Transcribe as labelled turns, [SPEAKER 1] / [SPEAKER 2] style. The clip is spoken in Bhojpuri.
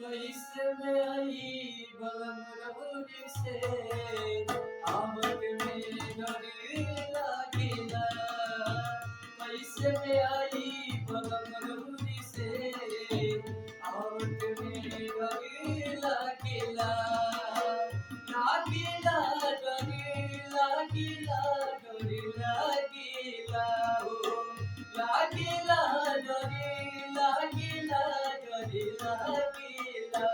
[SPEAKER 1] कैसे में आई बलम रउरी से आवत में डर लागिला। कैसे में आई बलम रउरी से आवत में डर लागिला। लागिला डर लागिला डर लागिला हो लागिला डर लागिला डर लागिला।